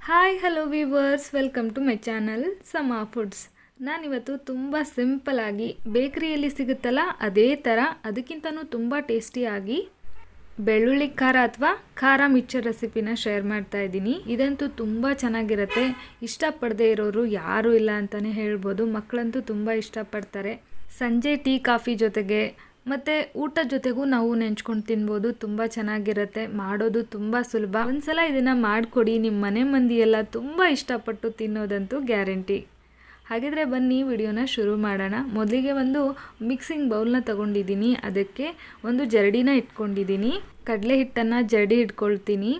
Hi hello viewers, welcome to my channel Sama foods. ನಾನಿವತ್ತು ತುಂಬ ಸಿಂಪಲಾಗಿ ಬೇಕರಿಯಲ್ಲಿ ಸಿಗುತ್ತಲ್ಲ ಅದೇ ಥರ ಅದಕ್ಕಿಂತನೂ ತುಂಬ ಟೇಸ್ಟಿಯಾಗಿ ಬೆಳ್ಳುಳ್ಳಿ ಖಾರ ಅಥವಾ ಖಾರ ಮಿಕ್ಚರ್ ರೆಸಿಪಿನ ಶೇರ್ ಮಾಡ್ತಾ ಇದ್ದೀನಿ. ಇದಂತೂ ತುಂಬ ಚೆನ್ನಾಗಿರುತ್ತೆ. ಇಷ್ಟಪಡದೇ ಇರೋರು ಯಾರೂ ಇಲ್ಲ ಅಂತಲೇ ಹೇಳ್ಬೋದು. ಮಕ್ಕಳಂತೂ ತುಂಬ ಇಷ್ಟಪಡ್ತಾರೆ. ಸಂಜೆ ಟೀ ಕಾಫಿ ಜೊತೆಗೆ ಮತ್ತು ಊಟದ ಜೊತೆಗೂ ನಾವು ನೆಂಚ್ಕೊಂಡು ತಿನ್ಬೋದು. ತುಂಬ ಚೆನ್ನಾಗಿರುತ್ತೆ. ಮಾಡೋದು ತುಂಬ ಸುಲಭ. ಒಂದ್ಸಲ ಇದನ್ನು ಮಾಡಿಕೊಡಿ, ನಿಮ್ಮ ಮನೆ ಮಂದಿ ಎಲ್ಲ ತುಂಬ ಇಷ್ಟಪಟ್ಟು ತಿನ್ನೋದಂತೂ ಗ್ಯಾರಂಟಿ. ಹಾಗಿದ್ರೆ ಬನ್ನಿ ವಿಡಿಯೋನ ಶುರು ಮಾಡೋಣ. ಮೊದಲಿಗೆ ಒಂದು ಮಿಕ್ಸಿಂಗ್ ಬೌಲ್ನ ತೊಗೊಂಡಿದ್ದೀನಿ. ಅದಕ್ಕೆ ಒಂದು ಜರಡಿನ ಇಟ್ಕೊಂಡಿದ್ದೀನಿ. ಕಡಲೆ ಹಿಟ್ಟನ್ನು ಜರಡಿ ಇಟ್ಕೊಳ್ತೀನಿ.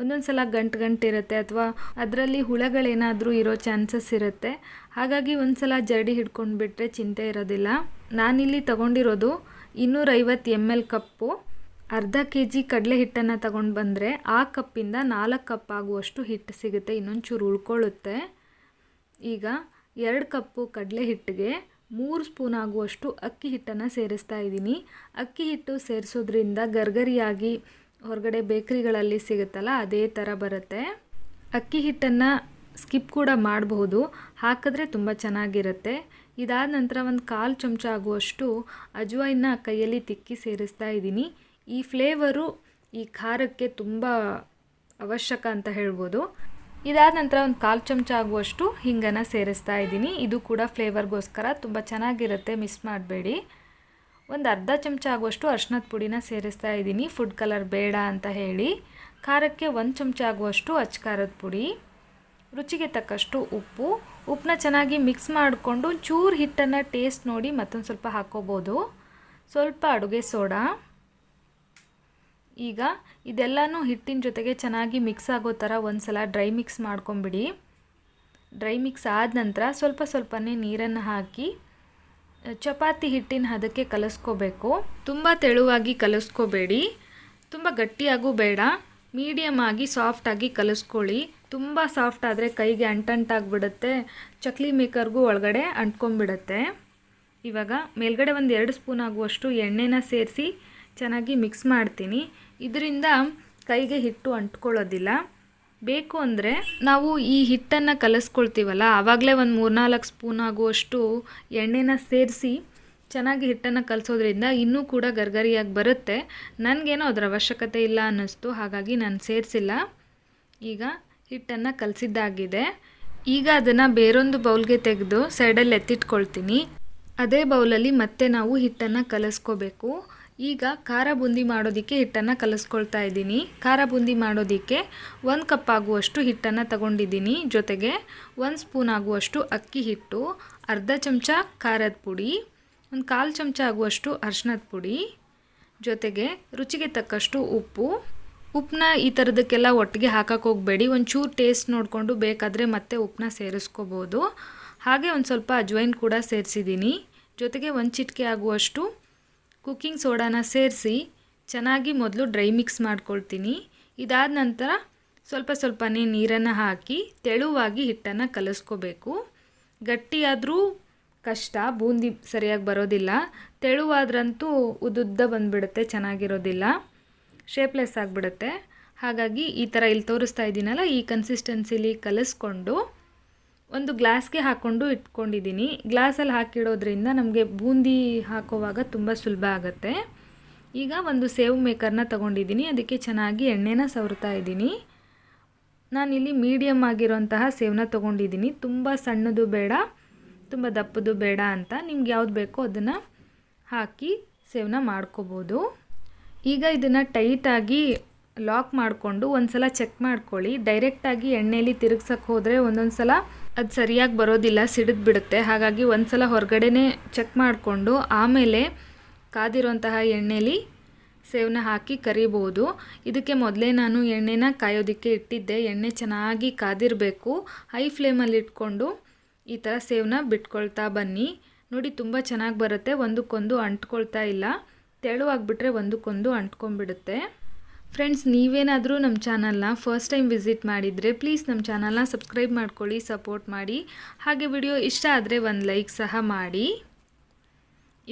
ಒಂದೊಂದು ಸಲ ಗಂಟಿರುತ್ತೆ ಅಥವಾ ಅದರಲ್ಲಿ ಹುಳಗಳೇನಾದರೂ ಇರೋ ಚಾನ್ಸಸ್ ಇರುತ್ತೆ. ಹಾಗಾಗಿ ಒಂದು ಸಲ ಜರಡಿ ಹಿಡ್ಕೊಂಡ್ಬಿಟ್ರೆ ಚಿಂತೆ ಇರೋದಿಲ್ಲ. ನಾನಿಲ್ಲಿ ತೊಗೊಂಡಿರೋದು 250 ml ಕಪ್ಪು. ಅರ್ಧ kg ಕಡಲೆ ಹಿಟ್ಟನ್ನು ತಗೊಂಡು ಬಂದರೆ ಆ ಕಪ್ಪಿಂದ 4 ಕಪ್ ಆಗುವಷ್ಟು ಹಿಟ್ಟು ಸಿಗುತ್ತೆ. ಇನ್ನೊಂಚೂರು ಉಳ್ಕೊಳ್ಳುತ್ತೆ. ಈಗ 2 ಕಪ್ಪು ಕಡಲೆ ಹಿಟ್ಟಿಗೆ 3 ಸ್ಪೂನ್ ಆಗುವಷ್ಟು ಅಕ್ಕಿ ಹಿಟ್ಟನ್ನು ಸೇರಿಸ್ತಾ ಇದ್ದೀನಿ. ಅಕ್ಕಿ ಹಿಟ್ಟು ಸೇರಿಸೋದ್ರಿಂದ ಗರ್ಗರಿಯಾಗಿ ಹೊರಗಡೆ ಬೇಕರಿಗಳಲ್ಲಿ ಸಿಗುತ್ತಲ್ಲ ಅದೇ ಥರ ಬರುತ್ತೆ. ಅಕ್ಕಿ ಹಿಟ್ಟನ್ನು ಸ್ಕಿಪ್ ಕೂಡ ಮಾಡಬಹುದು, ಹಾಕಿದ್ರೆ ತುಂಬ ಚೆನ್ನಾಗಿರುತ್ತೆ. ಇದಾದ ನಂತರ ಒಂದು 1/4 ಚಮಚ ಆಗುವಷ್ಟು ಅಜ್ವೈನ ಕೈಯಲ್ಲಿ ತಿಕ್ಕಿ ಸೇರಿಸ್ತಾ ಇದ್ದೀನಿ. ಈ ಫ್ಲೇವರು ಈ ಖಾರಕ್ಕೆ ತುಂಬ ಅವಶ್ಯಕ ಅಂತ ಹೇಳ್ಬೋದು. ಇದಾದ ನಂತರ ಒಂದು 1/4 ಚಮಚ ಆಗುವಷ್ಟು ಹಿಂಗನ್ನು ಸೇರಿಸ್ತಾ ಇದ್ದೀನಿ. ಇದು ಕೂಡ ಫ್ಲೇವರ್ಗೋಸ್ಕರ ತುಂಬ ಚೆನ್ನಾಗಿರುತ್ತೆ, ಮಿಸ್ ಮಾಡಬೇಡಿ. ಒಂದು ಅರ್ಧ ಚಮಚ ಆಗುವಷ್ಟು ಅರಿಶಿನದ ಪುಡಿನ ಸೇರಿಸ್ತಾ ಇದ್ದೀನಿ, ಫುಡ್ ಕಲರ್ ಬೇಡ ಅಂತ ಹೇಳಿ. ಖಾರಕ್ಕೆ 1 ಚಮಚ ಆಗುವಷ್ಟು ಅಚ್ಚ ಪುಡಿ, ರುಚಿಗೆ ತಕ್ಕಷ್ಟು ಉಪ್ಪನ್ನ ಚೆನ್ನಾಗಿ ಮಿಕ್ಸ್ ಮಾಡಿಕೊಂಡು ಚೂರು ಹಿಟ್ಟನ್ನು ಟೇಸ್ಟ್ ನೋಡಿ ಮತ್ತೊಂದು ಸ್ವಲ್ಪ ಹಾಕ್ಕೋಬೋದು. ಸ್ವಲ್ಪ ಅಡುಗೆ ಸೋಡಾ. ಈಗ ಇದೆಲ್ಲನೂ ಹಿಟ್ಟಿನ ಜೊತೆಗೆ ಚೆನ್ನಾಗಿ ಮಿಕ್ಸ್ ಆಗೋ ಥರ ಒಂದು ಸಲ ಡ್ರೈ ಮಿಕ್ಸ್ ಮಾಡ್ಕೊಂಬಿಡಿ. ಡ್ರೈ ಮಿಕ್ಸ್ ಆದ ನಂತರ ಸ್ವಲ್ಪನೇ ನೀರನ್ನು ಹಾಕಿ ಚಪಾತಿ ಹಿಟ್ಟಿನ ಹದಕ್ಕೆ ಕಲಿಸ್ಕೋಬೇಕು. ತುಂಬ ತೆಳುವಾಗಿ ಕಲಿಸ್ಕೋಬೇಡಿ, ತುಂಬ ಗಟ್ಟಿಯಾಗೂ ಬೇಡ, ಮೀಡಿಯಮ್ ಆಗಿ ಸಾಫ್ಟಾಗಿ ಕಲಿಸ್ಕೊಳ್ಳಿ. ತುಂಬ ಸಾಫ್ಟ್ ಆದರೆ ಕೈಗೆ ಅಂಟಂಟಾಗಿಬಿಡುತ್ತೆ, ಚಕ್ಲಿ ಮೇಕರ್ಗೂ ಒಳಗಡೆ ಅಂಟ್ಕೊಂಡ್ಬಿಡುತ್ತೆ. ಇವಾಗ ಮೇಲ್ಗಡೆ ಒಂದು 2 ಸ್ಪೂನ್ ಆಗುವಷ್ಟು ಎಣ್ಣೆನ ಸೇರಿಸಿ ಚೆನ್ನಾಗಿ ಮಿಕ್ಸ್ ಮಾಡ್ತೀನಿ. ಇದರಿಂದ ಕೈಗೆ ಹಿಟ್ಟು ಅಂಟ್ಕೊಳ್ಳೋದಿಲ್ಲ. ಬೇಕು ಅಂದರೆ ನಾವು ಈ ಹಿಟ್ಟನ್ನು ಕಲಿಸ್ಕೊಳ್ತೀವಲ್ಲ ಆವಾಗಲೇ ಒಂದು 3-4 ಸ್ಪೂನ್ ಆಗುವಷ್ಟು ಎಣ್ಣೆನ ಸೇರಿಸಿ ಚೆನ್ನಾಗಿ ಹಿಟ್ಟನ್ನು ಕಲಿಸೋದ್ರಿಂದ ಇನ್ನೂ ಕೂಡ ಗರ್ಗರಿಯಾಗಿ ಬರುತ್ತೆ. ನನಗೇನೋ ಅದರ ಅವಶ್ಯಕತೆ ಇಲ್ಲ ಅನ್ನಿಸ್ತು, ಹಾಗಾಗಿ ನಾನು ಸೇರಿಸಿಲ್ಲ. ಈಗ ಹಿಟ್ಟನ್ನು ಕಲಸಿದ್ದಾಗಿದೆ. ಈಗ ಅದನ್ನು ಬೇರೊಂದು ಬೌಲ್ಗೆ ತೆಗೆದು ಸೈಡಲ್ಲಿ ಎತ್ತಿಟ್ಕೊಳ್ತೀನಿ. ಅದೇ ಬೌಲಲ್ಲಿ ಮತ್ತೆ ನಾವು ಹಿಟ್ಟನ್ನು ಕಲಿಸ್ಕೋಬೇಕು. ಈಗ ಖಾರ ಬೂಂದಿ ಮಾಡೋದಕ್ಕೆ ಹಿಟ್ಟನ್ನು ಕಲಿಸ್ಕೊಳ್ತಾ ಇದ್ದೀನಿ. ಖಾರ ಬೂಂದಿ ಮಾಡೋದಕ್ಕೆ 1 ಕಪ್ ಆಗುವಷ್ಟು ಹಿಟ್ಟನ್ನು ತಗೊಂಡಿದ್ದೀನಿ. ಜೊತೆಗೆ 1 ಸ್ಪೂನ್ ಆಗುವಷ್ಟು ಅಕ್ಕಿ ಹಿಟ್ಟು, ಅರ್ಧ ಚಮಚ ಖಾರದ ಪುಡಿ, ಒಂದು 1/4 ಚಮಚ ಆಗುವಷ್ಟು ಅರಿಶಿನದ ಪುಡಿ, ಜೊತೆಗೆ ರುಚಿಗೆ ತಕ್ಕಷ್ಟು ಉಪ್ಪನ್ನ ಈ ಥರದಕ್ಕೆಲ್ಲ ಒಟ್ಟಿಗೆ ಹಾಕಕ್ಕೆ ಹೋಗಬೇಡಿ. ಒಂಚೂರು ಟೇಸ್ಟ್ ನೋಡಿಕೊಂಡು ಬೇಕಾದರೆ ಮತ್ತೆ ಉಪ್ಪನ್ನ ಸೇರಿಸ್ಕೋಬೋದು. ಹಾಗೆ ಒಂದು ಸ್ವಲ್ಪ ಅಜ್ವೈನ್ ಕೂಡ ಸೇರಿಸಿದ್ದೀನಿ. ಜೊತೆಗೆ 1 ಚಿಟಿಕೆ ಆಗುವಷ್ಟು ಕುಕ್ಕಿಂಗ್ ಸೋಡಾನ ಸೇರಿಸಿ ಚೆನ್ನಾಗಿ ಮೊದಲು ಡ್ರೈ ಮಿಕ್ಸ್ ಮಾಡ್ಕೊಳ್ತೀನಿ. ಇದಾದ ನಂತರ ಸ್ವಲ್ಪನೇ ನೀರನ್ನು ಹಾಕಿ ತೆಳುವಾಗಿ ಹಿಟ್ಟನ್ನು ಕಲಿಸ್ಕೋಬೇಕು. ಗಟ್ಟಿಯಾದರೂ ಕಷ್ಟ, ಬೂಂದಿ ಸರಿಯಾಗಿ ಬರೋದಿಲ್ಲ. ತೆಳುವಾದ್ರಂತೂ ಉದ್ದುದ್ದ ಬಂದುಬಿಡುತ್ತೆ, ಚೆನ್ನಾಗಿರೋದಿಲ್ಲ, ಶೇಪ್ಲೆಸ್ ಆಗಿಬಿಡುತ್ತೆ. ಹಾಗಾಗಿ ಈ ಥರ ಇಲ್ಲಿ ತೋರಿಸ್ತಾ ಇದ್ದೀನಲ್ಲ ಈ ಕನ್ಸಿಸ್ಟೆನ್ಸಿಲಿ ಕಲಿಸ್ಕೊಂಡು ಒಂದು ಗ್ಲಾಸ್ಗೆ ಹಾಕ್ಕೊಂಡು ಇಟ್ಕೊಂಡಿದ್ದೀನಿ. ಗ್ಲಾಸಲ್ಲಿ ಹಾಕಿಡೋದ್ರಿಂದ ನಮಗೆ ಬೂಂದಿ ಹಾಕೋವಾಗ ತುಂಬ ಸುಲಭ ಆಗುತ್ತೆ. ಈಗ ಒಂದು ಸೇವ್ ಮೇಕರ್ನ ತೊಗೊಂಡಿದ್ದೀನಿ. ಅದಕ್ಕೆ ಚೆನ್ನಾಗಿ ಎಣ್ಣೆನ ಸವರ್ತಾ ಇದ್ದೀನಿ. ನಾನಿಲ್ಲಿ ಮೀಡಿಯಮ್ ಆಗಿರೋಂತಹ ಸೇವನ್ನ ತೊಗೊಂಡಿದ್ದೀನಿ. ತುಂಬ ಸಣ್ಣದು ಬೇಡ, ತುಂಬ ದಪ್ಪದು ಬೇಡ ಅಂತ. ನಿಮ್ಗೆ ಯಾವ್ದು ಬೇಕೋ ಅದನ್ನು ಹಾಕಿ ಸೇವನ್ನ ಮಾಡ್ಕೋಬೋದು. ಈಗ ಇದನ್ನು ಟೈಟಾಗಿ ಲಾಕ್ ಮಾಡಿಕೊಂಡು ಒಂದು ಸಲ ಚೆಕ್ ಮಾಡ್ಕೊಳ್ಳಿ. ಡೈರೆಕ್ಟಾಗಿ ಎಣ್ಣೆಯಲ್ಲಿ ತಿರುಗ್ಸಕ್ಕೆ ಹೋದರೆ ಒಂದೊಂದು ಸಲ ಅದು ಸರಿಯಾಗಿ ಬರೋದಿಲ್ಲ, ಸಿಡಿದ್ಬಿಡುತ್ತೆ. ಹಾಗಾಗಿ ಒಂದು ಸಲ ಹೊರಗಡೆನೇ ಚೆಕ್ ಮಾಡಿಕೊಂಡು ಆಮೇಲೆ ಕಾದಿರೋಂತಹ ಎಣ್ಣೆಯಲ್ಲಿ ಸೇವನ್ನ ಹಾಕಿ ಕರಿಬೋದು. ಇದಕ್ಕೆ ಮೊದಲೇ ನಾನು ಎಣ್ಣೆನ ಕಾಯೋದಕ್ಕೆ ಇಟ್ಟಿದ್ದೆ. ಎಣ್ಣೆ ಚೆನ್ನಾಗಿ ಕಾದಿರಬೇಕು. ಹೈ ಫ್ಲೇಮಲ್ಲಿ ಇಟ್ಕೊಂಡು ಈ ಥರ ಸೇವನ್ನ ಬಿಟ್ಕೊಳ್ತಾ ಬನ್ನಿ. ನೋಡಿ ತುಂಬ ಚೆನ್ನಾಗಿ ಬರುತ್ತೆ, ಒಂದಕ್ಕೊಂದು ಅಂಟ್ಕೊಳ್ತಾ ಇಲ್ಲ. ತೆಳುವಾಗಿಬಿಟ್ರೆ ಒಂದಕ್ಕೊಂದು ಅಂಟ್ಕೊಂಡ್ಬಿಡುತ್ತೆ. ಫ್ರೆಂಡ್ಸ್, ನೀವೇನಾದರೂ ನಮ್ಮ ಚಾನಲ್ನ ಫಸ್ಟ್ ಟೈಮ್ ವಿಸಿಟ್ ಮಾಡಿದರೆ ಪ್ಲೀಸ್ ನಮ್ಮ ಚಾನಲ್ನ ಸಬ್ಸ್ಕ್ರೈಬ್ ಮಾಡ್ಕೊಳ್ಳಿ, ಸಪೋರ್ಟ್ ಮಾಡಿ. ಹಾಗೆ ವಿಡಿಯೋ ಇಷ್ಟ ಆದರೆ ಒಂದು ಲೈಕ್ ಸಹ ಮಾಡಿ.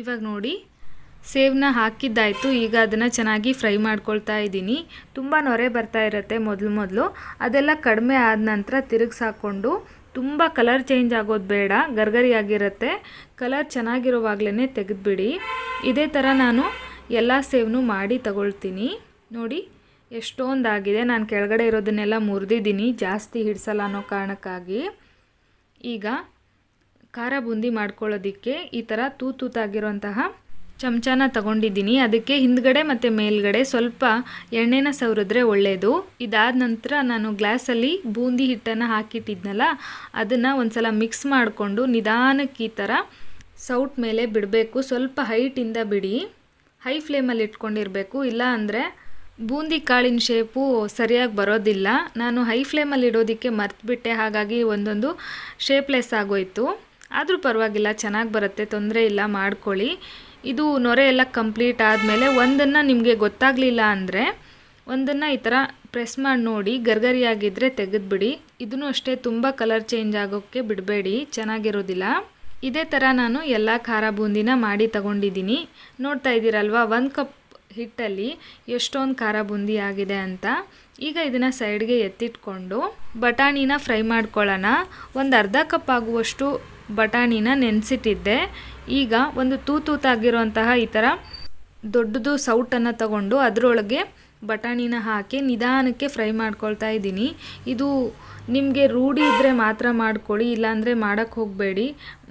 ಇವಾಗ ನೋಡಿ ಸೇವನ್ನ ಹಾಕಿದ್ದಾಯಿತು. ಈಗ ಅದನ್ನು ಚೆನ್ನಾಗಿ ಫ್ರೈ ಮಾಡ್ಕೊಳ್ತಾ ಇದ್ದೀನಿ. ತುಂಬ ನೊರೆ ಬರ್ತಾ ಇರುತ್ತೆ ಮೊದಲು. ಅದೆಲ್ಲ ಕಡಿಮೆ ಆದ ನಂತರ ತಿರುಗಿಸಾಕೊಂಡು, ತುಂಬ ಕಲರ್ ಚೇಂಜ್ ಆಗೋದು ಬೇಡ, ಗರ್ಗರಿಯಾಗಿರುತ್ತೆ. ಕಲರ್ ಚೆನ್ನಾಗಿರುವಾಗಲೇ ತೆಗೆದುಬಿಡಿ. ಇದೇ ಥರ ನಾನು ಎಲ್ಲ ಸೇವನು ಮಾಡಿ ತಗೊಳ್ತೀನಿ. ನೋಡಿ ಎಷ್ಟೊಂದಾಗಿದೆ. ನಾನು ಕೆಳಗಡೆ ಇರೋದನ್ನೆಲ್ಲ ಮುರಿದಿದ್ದೀನಿ, ಜಾಸ್ತಿ ಹಿಡಿಸಲ್ಲ ಅನ್ನೋ ಕಾರಣಕ್ಕಾಗಿ. ಈಗ ಖಾರ ಬೂಂದಿ ಮಾಡ್ಕೊಳ್ಳೋದಕ್ಕೆ ಈ ಥರ ತೂತಾಗಿರೋಂತಹ ಚಮಚನ ತಗೊಂಡಿದ್ದೀನಿ. ಅದಕ್ಕೆ ಹಿಂದ್ಗಡೆ ಮತ್ತು ಮೇಲ್ಗಡೆ ಸ್ವಲ್ಪ ಎಣ್ಣೆನ ಸವರಿದ್ರೆ ಒಳ್ಳೆಯದು. ಇದಾದ ನಂತರ ನಾನು ಗ್ಲಾಸಲ್ಲಿ ಬೂಂದಿ ಹಿಟ್ಟನ್ನು ಹಾಕಿಟ್ಟಿದ್ನಲ್ಲ, ಅದನ್ನು ಒಂದು ಸಲ ಮಿಕ್ಸ್ ಮಾಡಿಕೊಂಡು ನಿಧಾನಕ್ಕೆ ಈ ಥರ ಸೌಟ್ ಮೇಲೆ ಬಿಡಬೇಕು. ಸ್ವಲ್ಪ ಹೈಟಿಂದ ಬಿಡಿ, ಹೈ ಫ್ಲೇಮಲ್ಲಿ ಇಟ್ಕೊಂಡಿರಬೇಕು. ಇಲ್ಲ ಅಂದರೆ ಬೂಂದಿ ಕಾಳಿನ ಶೇಪು ಸರಿಯಾಗಿ ಬರೋದಿಲ್ಲ. ನಾನು ಹೈ ಫ್ಲೇಮಲ್ಲಿ ಇಡೋದಕ್ಕೆ ಮರ್ತುಬಿಟ್ಟೆ, ಹಾಗಾಗಿ ಒಂದೊಂದು ಶೇಪ್ಲೆಸ್ ಆಗೋಯಿತು. ಆದರೂ ಪರವಾಗಿಲ್ಲ, ಚೆನ್ನಾಗಿ ಬರುತ್ತೆ, ತೊಂದರೆ ಇಲ್ಲ, ಮಾಡ್ಕೊಳ್ಳಿ. ಇದು ನೊರೆ ಎಲ್ಲ ಕಂಪ್ಲೀಟ್ ಆದಮೇಲೆ ಒಂದನ್ನು ನಿಮಗೆ ಗೊತ್ತಾಗಲಿಲ್ಲ ಅಂದರೆ ಒಂದನ್ನು ಈ ಥರ ಪ್ರೆಸ್ ಮಾಡಿ ನೋಡಿ, ಗರ್ಗರಿಯಾಗಿದ್ದರೆ ತೆಗೆದುಬಿಡಿ. ಇದನ್ನು ಅಷ್ಟೇ ತುಂಬ ಕಲರ್ ಚೇಂಜ್ ಆಗೋಕ್ಕೆ ಬಿಡಬೇಡಿ, ಚೆನ್ನಾಗಿರೋದಿಲ್ಲ. ಇದೇ ಥರ ನಾನು ಎಲ್ಲ ಖಾರ ಬೂಂದಿನ ಮಾಡಿ ತಗೊಂಡಿದ್ದೀನಿ. ನೋಡ್ತಾ ಇದ್ದೀರಲ್ವ, 1 ಕಪ್ ಹಿಟ್ಟಲ್ಲಿ ಎಷ್ಟೊಂದು ಖಾರ ಬೂಂದಿ ಆಗಿದೆ ಅಂತ. ಈಗ ಇದನ್ನು ಸೈಡ್ಗೆ ಎತ್ತಿಟ್ಕೊಂಡು ಬಟಾಣಿನ ಫ್ರೈ ಮಾಡ್ಕೊಳ್ಳೋಣ. ಒಂದು ಅರ್ಧ ಕಪ್ ಆಗುವಷ್ಟು ಬಟಾಣಿನ ನೆನೆಸಿಟ್ಟಿದ್ದೆ. ಈಗ ಒಂದು ತೂತಾಗಿರುವಂತಹ ಈ ಥರ ದೊಡ್ಡದು ಸೌಟನ್ನು ತಗೊಂಡು ಅದರೊಳಗೆ ಬಟಾಣಿನ ಹಾಕಿ ನಿಧಾನಕ್ಕೆ ಫ್ರೈ ಮಾಡ್ಕೊಳ್ತಾ ಇದ್ದೀನಿ. ಇದು ನಿಮಗೆ ರೂಢಿ ಇದ್ದರೆ ಮಾತ್ರ ಮಾಡ್ಕೊಳ್ಳಿ, ಇಲ್ಲಾಂದರೆ ಮಾಡೋಕ್ಕೆ ಹೋಗಬೇಡಿ.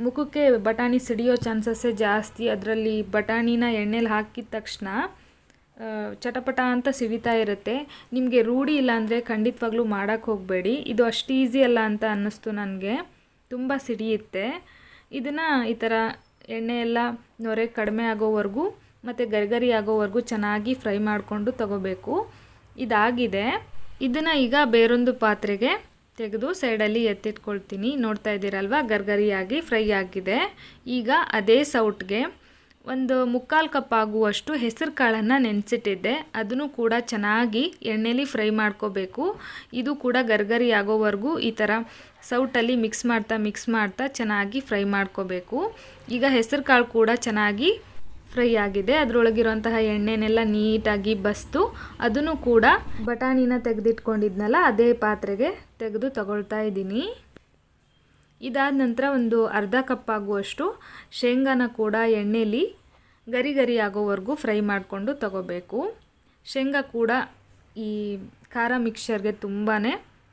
ಮುಖಕ್ಕೆ ಬಟಾಣಿ ಸಿಡಿಯೋ ಚಾನ್ಸಸ್ಸೇ ಜಾಸ್ತಿ. ಅದರಲ್ಲಿ ಬಟಾಣಿನ ಎಣ್ಣೆಲಿ ಹಾಕಿದ ತಕ್ಷಣ ಚಟಪಟ ಅಂತ ಸಿಡಿತಾ ಇರುತ್ತೆ. ನಿಮಗೆ ರೂಢಿ ಇಲ್ಲ ಅಂದರೆ ಖಂಡಿತವಾಗ್ಲೂ ಮಾಡೋಕ್ಕೆ ಹೋಗಬೇಡಿ. ಇದು ಅಷ್ಟು ಈಸಿ ಅಲ್ಲ ಅಂತ ಅನ್ನಿಸ್ತು ನನಗೆ, ತುಂಬ ಸಿಡಿಯುತ್ತೆ. ಇದನ್ನು ಈ ಥರ ಎಣ್ಣೆ ಎಲ್ಲ ನೊರೆ ಕಡಿಮೆ ಆಗೋವರೆಗೂ ಮತ್ತು ಗರ್ಗರಿ ಆಗೋವರೆಗೂ ಚೆನ್ನಾಗಿ ಫ್ರೈ ಮಾಡಿಕೊಂಡು ತಗೋಬೇಕು. ಇದಾಗಿದೆ. ಇದನ್ನು ಈಗ ಬೇರೊಂದು ಪಾತ್ರೆಗೆ ತೆಗೆದು ಸೈಡಲ್ಲಿ ಎತ್ತಿಟ್ಕೊಳ್ತೀನಿ. ನೋಡ್ತಾ ಇದ್ದೀರಲ್ವ, ಗರ್ಗರಿಯಾಗಿ ಫ್ರೈ ಆಗಿದೆ. ಈಗ ಅದೇ ಸೌಟ್ಗೆ ಒಂದು 3/4 ಕಪ್ ಆಗುವಷ್ಟು ಹೆಸರು ಕಾಳನ್ನು ನೆನೆಸಿಟ್ಟಿದ್ದೆ. ಅದನ್ನು ಕೂಡ ಚೆನ್ನಾಗಿ ಎಣ್ಣೆಲಿ ಫ್ರೈ ಮಾಡ್ಕೋಬೇಕು. ಇದು ಕೂಡ ಗರ್ಗರಿ ಆಗೋವರೆಗೂ ಈ ಥರ ಸೌಟಲ್ಲಿ ಮಿಕ್ಸ್ ಮಾಡ್ತಾ ಚೆನ್ನಾಗಿ ಫ್ರೈ ಮಾಡ್ಕೋಬೇಕು. ಈಗ ಹೆಸರು ಕಾಳು ಕೂಡ ಚೆನ್ನಾಗಿ ಫ್ರೈ ಆಗಿದೆ. ಅದರೊಳಗಿರುವಂತಹ ಎಣ್ಣೆನೆಲ್ಲ ನೀಟಾಗಿ ಬಸ್ತು ಅದನ್ನು ಕೂಡ ಬಟಾಣಿನ ತೆಗೆದಿಟ್ಕೊಂಡಿದ್ನಲ್ಲ ಅದೇ ಪಾತ್ರೆಗೆ ತೆಗೆದು ತಗೊಳ್ತಾ ಇದ್ದೀನಿ. ಇದಾದ ನಂತರ ಒಂದು ಅರ್ಧ ಕಪ್ ಆಗುವಷ್ಟು ಶೇಂಗಾನ ಕೂಡ ಎಣ್ಣೆಲಿ ಗರಿ ಆಗೋವರೆಗೂ ಫ್ರೈ ಮಾಡಿಕೊಂಡು ತಗೋಬೇಕು. ಶೇಂಗಾ ಕೂಡ ಈ ಖಾರ ಮಿಕ್ಸ್ಚರ್ಗೆ ತುಂಬಾ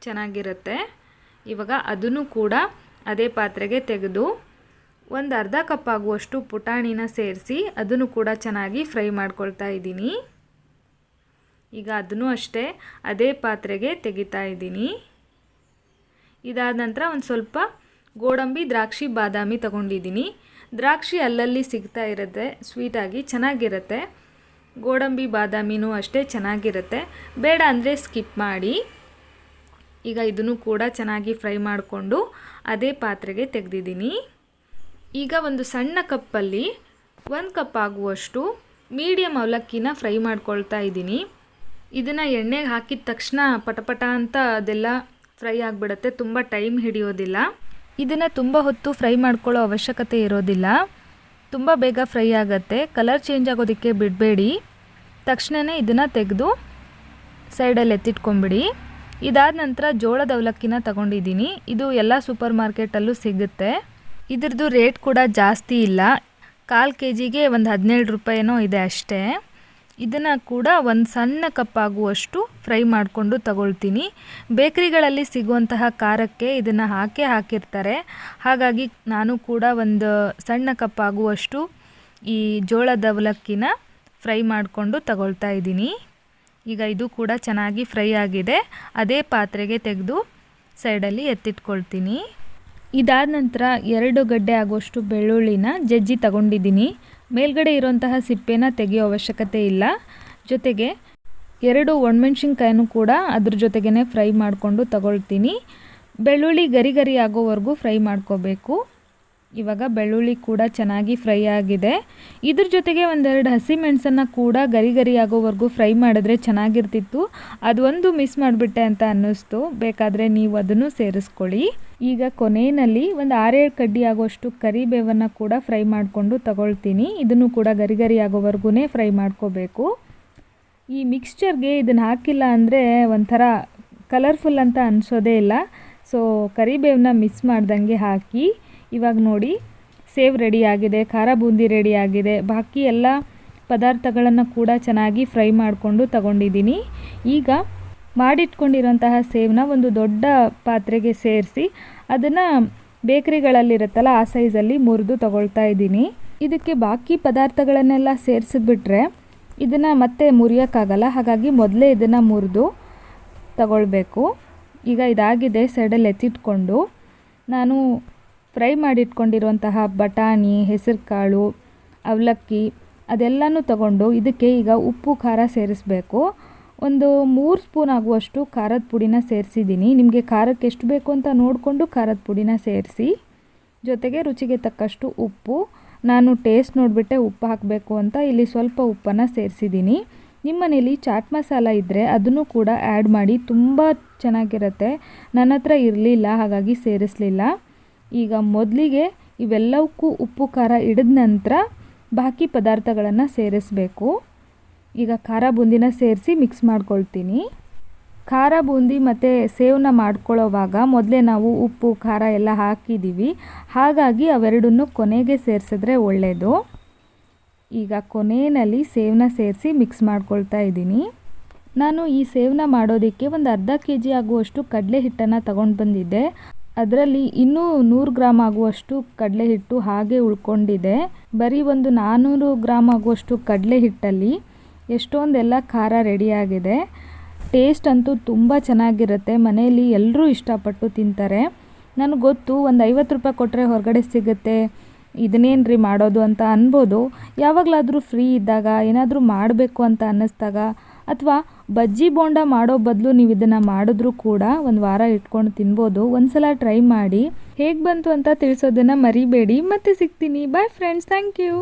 ಚೆನ್ನಾಗಿರುತ್ತೆ. ಇವಾಗ ಅದನ್ನು ಕೂಡ ಅದೇ ಪಾತ್ರೆಗೆ ತೆಗೆದು ಒಂದು ಅರ್ಧ ಕಪ್ ಆಗುವಷ್ಟು ಪುಟಾಣಿನ ಸೇರಿಸಿ ಅದನ್ನು ಕೂಡ ಚೆನ್ನಾಗಿ ಫ್ರೈ ಮಾಡ್ಕೊಳ್ತಾ ಇದ್ದೀನಿ. ಈಗ ಅದನ್ನು ಅಷ್ಟೇ ಅದೇ ಪಾತ್ರೆಗೆ ತೆಗಿತಾ ಇದ್ದೀನಿ. ಇದಾದ ನಂತರ ಒಂದು ಸ್ವಲ್ಪ ಗೋಡಂಬಿ, ದ್ರಾಕ್ಷಿ, ಬಾದಾಮಿ ತಗೊಂಡಿದ್ದೀನಿ. ದ್ರಾಕ್ಷಿ ಅಲ್ಲಲ್ಲಿ ಸಿಗ್ತಾ ಇರುತ್ತೆ, ಸ್ವೀಟಾಗಿ ಚೆನ್ನಾಗಿರುತ್ತೆ. ಗೋಡಂಬಿ, ಬಾದಾಮಿನೂ ಅಷ್ಟೇ ಚೆನ್ನಾಗಿರುತ್ತೆ. ಬೇಡ ಅಂದರೆ ಸ್ಕಿಪ್ ಮಾಡಿ. ಈಗ ಇದನ್ನು ಕೂಡ ಚೆನ್ನಾಗಿ ಫ್ರೈ ಮಾಡಿಕೊಂಡು ಅದೇ ಪಾತ್ರೆಗೆ ತೆಗೆದಿದ್ದೀನಿ. ಈಗ ಒಂದು ಸಣ್ಣ ಕಪ್ಪಲ್ಲಿ 1 ಕಪ್ ಆಗುವಷ್ಟು ಮೀಡಿಯಮ್ ಅವಲಕ್ಕಿನ ಫ್ರೈ ಮಾಡ್ಕೊಳ್ತಾ ಇದ್ದೀನಿ. ಇದನ್ನು ಎಣ್ಣೆಗೆ ಹಾಕಿದ ತಕ್ಷಣ ಪಟಪಟ ಅಂತ ಅದೆಲ್ಲ ಫ್ರೈ ಆಗಿಬಿಡುತ್ತೆ, ತುಂಬ ಟೈಮ್ ಹಿಡಿಯೋದಿಲ್ಲ. ಇದನ್ನು ತುಂಬ ಹೊತ್ತು ಫ್ರೈ ಮಾಡ್ಕೊಳ್ಳೋ ಅವಶ್ಯಕತೆ ಇರೋದಿಲ್ಲ, ತುಂಬ ಬೇಗ ಫ್ರೈ ಆಗುತ್ತೆ. ಕಲರ್ ಚೇಂಜ್ ಆಗೋದಕ್ಕೆ ಬಿಡಬೇಡಿ. ತಕ್ಷಣವೇ ಇದನ್ನು ತೆಗೆದು ಸೈಡಲ್ಲಿ ಎತ್ತಿಟ್ಕೊಂಬಿಡಿ. ಇದಾದ ನಂತರ ಜೋಳದ ಅವಲಕ್ಕಿನ ತಗೊಂಡಿದ್ದೀನಿ. ಇದು ಎಲ್ಲ ಸೂಪರ್ ಮಾರ್ಕೆಟಲ್ಲೂ ಸಿಗುತ್ತೆ. ಇದ್ರದ್ದು ರೇಟ್ ಕೂಡ ಜಾಸ್ತಿ ಇಲ್ಲ, 1/4 kgಗೆ ಒಂದು 17 ರೂಪಾಯಿನೋ ಇದೆ ಅಷ್ಟೇ. ಇದನ್ನು ಕೂಡ ಒಂದು ಸಣ್ಣ ಕಪ್ ಆಗುವಷ್ಟು ಫ್ರೈ ಮಾಡಿಕೊಂಡು ತಗೊಳ್ತೀನಿ. ಬೇಕರಿಗಳಲ್ಲಿ ಸಿಗುವಂತಹ ಖಾರಕ್ಕೆ ಇದನ್ನು ಹಾಕಿರ್ತಾರೆ, ಹಾಗಾಗಿ ನಾನು ಕೂಡ ಒಂದು ಸಣ್ಣ ಕಪ್ ಆಗುವಷ್ಟು ಈ ಜೋಳದ ಅವಲಕ್ಕಿನ ಫ್ರೈ ಮಾಡಿಕೊಂಡು ತಗೊಳ್ತಾ ಇದ್ದೀನಿ. ಈಗ ಇದು ಕೂಡ ಚೆನ್ನಾಗಿ ಫ್ರೈ ಆಗಿದೆ. ಅದೇ ಪಾತ್ರೆಗೆ ತೆಗೆದು ಸೈಡಲ್ಲಿ ಎತ್ತಿಟ್ಕೊಳ್ತೀನಿ. ಇದಾದ ನಂತರ 2 ಗಡ್ಡೆ ಆಗುವಷ್ಟು ಬೆಳ್ಳುಳ್ಳಿನ ಜಜ್ಜಿ ತಗೊಂಡಿದ್ದೀನಿ. ಮೇಲ್ಗಡೆ ಇರುವಂತಹ ಸಿಪ್ಪೆನ ತೆಗೆಯೋ ಅವಶ್ಯಕತೆ ಇಲ್ಲ. ಜೊತೆಗೆ 2 ಒಣಮೆಣ್ಸಿನ್ಕಾಯನ್ನು ಕೂಡ ಅದ್ರ ಜೊತೆಗೇ ಫ್ರೈ ಮಾಡಿಕೊಂಡು ತಗೊಳ್ತೀನಿ. ಬೆಳ್ಳುಳ್ಳಿ ಗರಿ ಆಗೋವರೆಗೂ ಫ್ರೈ ಮಾಡ್ಕೋಬೇಕು. ಇವಾಗ ಬೆಳ್ಳುಳ್ಳಿ ಕೂಡ ಚೆನ್ನಾಗಿ ಫ್ರೈ ಆಗಿದೆ. ಇದ್ರ ಜೊತೆಗೆ 1-2 ಹಸಿಮೆಣಸನ್ನು ಕೂಡ ಗರಿ ಆಗೋವರೆಗೂ ಫ್ರೈ ಮಾಡಿದ್ರೆ ಚೆನ್ನಾಗಿರ್ತಿತ್ತು. ಅದು ಒಂದು ಮಿಸ್ ಮಾಡಿಬಿಟ್ಟೆ ಅಂತ ಅನ್ನಿಸ್ತು. ಬೇಕಾದರೆ ನೀವು ಅದನ್ನು ಸೇರಿಸ್ಕೊಳ್ಳಿ. ಈಗ ಕೊನೆಯಲ್ಲಿ ಒಂದು 6-7 ಕಡ್ಡಿ ಆಗುವಷ್ಟು ಕರಿಬೇವನ್ನು ಕೂಡ ಫ್ರೈ ಮಾಡಿಕೊಂಡು ತಗೊಳ್ತೀನಿ. ಇದನ್ನು ಕೂಡ ಗರಿ ಗರಿ ಆಗೋವರೆಗೂ ಫ್ರೈ ಮಾಡ್ಕೋಬೇಕು. ಈ ಮಿಕ್ಸ್ಚರ್ಗೆ ಇದನ್ನು ಹಾಕಿಲ್ಲ ಅಂದರೆ ಒಂಥರ ಕಲರ್ಫುಲ್ ಅಂತ ಅನಿಸೋದೇ ಇಲ್ಲ. ಸೊ ಕರಿಬೇವನ್ನ ಮಿಕ್ಸ್ ಮಾಡ್ದಂಗೆ ಹಾಕಿ ಇವಾಗ ನೋಡಿ ಸೇವ್ ರೆಡಿಯಾಗಿದೆ, ಖಾರ ಬೂಂದಿ ರೆಡಿಯಾಗಿದೆ. ಬಾಕಿ ಎಲ್ಲ ಪದಾರ್ಥಗಳನ್ನು ಕೂಡ ಚೆನ್ನಾಗಿ ಫ್ರೈ ಮಾಡಿಕೊಂಡು ತಗೊಂಡಿದ್ದೀನಿ. ಈಗ ಮಾಡಿಟ್ಕೊಂಡಿರೋಂತಹ ಸೇವನ್ನ ಒಂದು ದೊಡ್ಡ ಪಾತ್ರೆಗೆ ಸೇರಿಸಿ ಅದನ್ನು ಬೇಕ್ರಿಗಳಲ್ಲಿರುತ್ತಲ್ಲ ಆ ಸೈಜಲ್ಲಿ ಮುರಿದು ತಗೊಳ್ತಾ ಇದ್ದೀನಿ. ಇದಕ್ಕೆ ಬಾಕಿ ಪದಾರ್ಥಗಳನ್ನೆಲ್ಲ ಸೇರಿಸಿಬಿಟ್ರೆ ಇದನ್ನು ಮತ್ತೆ ಮುರಿಯೋಕ್ಕಾಗಲ್ಲ, ಹಾಗಾಗಿ ಮೊದಲೇ ಇದನ್ನು ಮುರಿದು ತಗೊಳ್ಬೇಕು. ಈಗ ಇದಾಗಿದೆ, ಸೈಡಲ್ಲಿ ಎತ್ತಿಟ್ಕೊಂಡು ನಾನು ಫ್ರೈ ಮಾಡಿಟ್ಕೊಂಡಿರುವಂತಹ ಬಟಾಣಿ, ಹೆಸರು ಕಾಳು, ಅವಲಕ್ಕಿ ಅದೆಲ್ಲನೂ ತಗೊಂಡು ಇದಕ್ಕೆ ಈಗ ಉಪ್ಪು ಖಾರ ಸೇರಿಸಬೇಕು. ಒಂದು 3 ಸ್ಪೂನ್ ಆಗುವಷ್ಟು ಖಾರದ ಪುಡಿನ ಸೇರಿಸಿದ್ದೀನಿ. ನಿಮಗೆ ಖಾರಕ್ಕೆ ಎಷ್ಟು ಬೇಕು ಅಂತ ನೋಡಿಕೊಂಡು ಖಾರದ ಪುಡಿನ ಸೇರಿಸಿ. ಜೊತೆಗೆ ರುಚಿಗೆ ತಕ್ಕಷ್ಟು ಉಪ್ಪು. ನಾನು ಟೇಸ್ಟ್ ನೋಡಿಬಿಟ್ಟೆ ಉಪ್ಪು ಹಾಕಬೇಕು ಅಂತ ಇಲ್ಲಿ ಸ್ವಲ್ಪ ಉಪ್ಪನ್ನು ಸೇರಿಸಿದ್ದೀನಿ. ನಿಮ್ಮ ಮನೇಲಿ ಚಾಟ್ ಮಸಾಲ ಇದ್ದರೆ ಅದನ್ನು ಕೂಡ ಆ್ಯಡ್ ಮಾಡಿ, ತುಂಬ ಚೆನ್ನಾಗಿರುತ್ತೆ. ನನ್ನ ಹತ್ರ ಇರಲಿಲ್ಲ, ಹಾಗಾಗಿ ಸೇರಿಸಲಿಲ್ಲ. ಈಗ ಮೊದಲಿಗೆ ಇವೆಲ್ಲವಕ್ಕೂ ಉಪ್ಪು ಖಾರ ಹಿಡಿದ ನಂತರ ಬಾಕಿ ಪದಾರ್ಥಗಳನ್ನು ಸೇರಿಸಬೇಕು. ಈಗ ಖಾರ ಬೂಂದಿನ ಸೇರಿಸಿ ಮಿಕ್ಸ್ ಮಾಡ್ಕೊಳ್ತೀನಿ. ಖಾರ ಬೂಂದಿ ಮತ್ತು ಸೇವನ್ನ ಮಾಡ್ಕೊಳ್ಳೋವಾಗ ಮೊದಲೇ ನಾವು ಉಪ್ಪು ಖಾರ ಎಲ್ಲ ಹಾಕಿದ್ದೀವಿ, ಹಾಗಾಗಿ ಅವೆರಡನ್ನು ಕೊನೆಗೆ ಸೇರಿಸಿದ್ರೆ ಒಳ್ಳೆಯದು. ಈಗ ಕೊನೆಯಲ್ಲಿ ಸೇವನ್ನ ಸೇರಿಸಿ ಮಿಕ್ಸ್ ಮಾಡ್ಕೊಳ್ತಾ ಇದ್ದೀನಿ. ನಾನು ಈ ಸೇವನ್ನ ಮಾಡೋದಕ್ಕೆ ಒಂದು ಅರ್ಧ kg ಆಗುವಷ್ಟು ಕಡಲೆ ಹಿಟ್ಟನ್ನು ತಗೊಂಡು ಬಂದಿದ್ದೆ. ಅದರಲ್ಲಿ ಇನ್ನೂ 100 ಗ್ರಾಮ್ ಆಗುವಷ್ಟು ಕಡಲೆ ಹಿಟ್ಟು ಹಾಗೆ ಉಳ್ಕೊಂಡಿದೆ. ಬರೀ ಒಂದು 400 ಗ್ರಾಮ್ ಆಗುವಷ್ಟು ಕಡಲೆ ಹಿಟ್ಟಲ್ಲಿ ಎಷ್ಟೊಂದೆಲ್ಲ ಖಾರ ರೆಡಿಯಾಗಿದೆ. ಟೇಸ್ಟ್ ಅಂತೂ ತುಂಬ ಚೆನ್ನಾಗಿರುತ್ತೆ. ಮನೆಯಲ್ಲಿ ಎಲ್ಲರೂ ಇಷ್ಟಪಟ್ಟು ತಿಂತಾರೆ. ನನಗೆ ಗೊತ್ತು, ಒಂದು 50 ರೂಪಾಯಿ ಕೊಟ್ಟರೆ ಹೊರಗಡೆ ಸಿಗುತ್ತೆ, ಇದನ್ನೇನ್ರಿ ಮಾಡೋದು ಅಂತ ಅನ್ಬೋದು. ಯಾವಾಗಲಾದರೂ ಫ್ರೀ ಇದ್ದಾಗ ಏನಾದರೂ ಮಾಡಬೇಕು ಅಂತ ಅನ್ನಿಸ್ದಾಗ ಅಥವಾ ಬಜ್ಜಿ ಬೋಂಡ ಮಾಡೋ ಬದಲು ನೀವು ಇದನ್ನು ಮಾಡಿದ್ರೂ ಕೂಡ ಒಂದು ವಾರ ಇಟ್ಕೊಂಡು ತಿನ್ಬೋದು. ಒಂದು ಸಲ ಟ್ರೈ ಮಾಡಿ, ಹೇಗೆ ಬಂತು ಅಂತ ತಿಳಿಸೋದನ್ನು ಮರಿಬೇಡಿ. ಮತ್ತೆ ಸಿಗ್ತೀನಿ. Bye friends, thank you.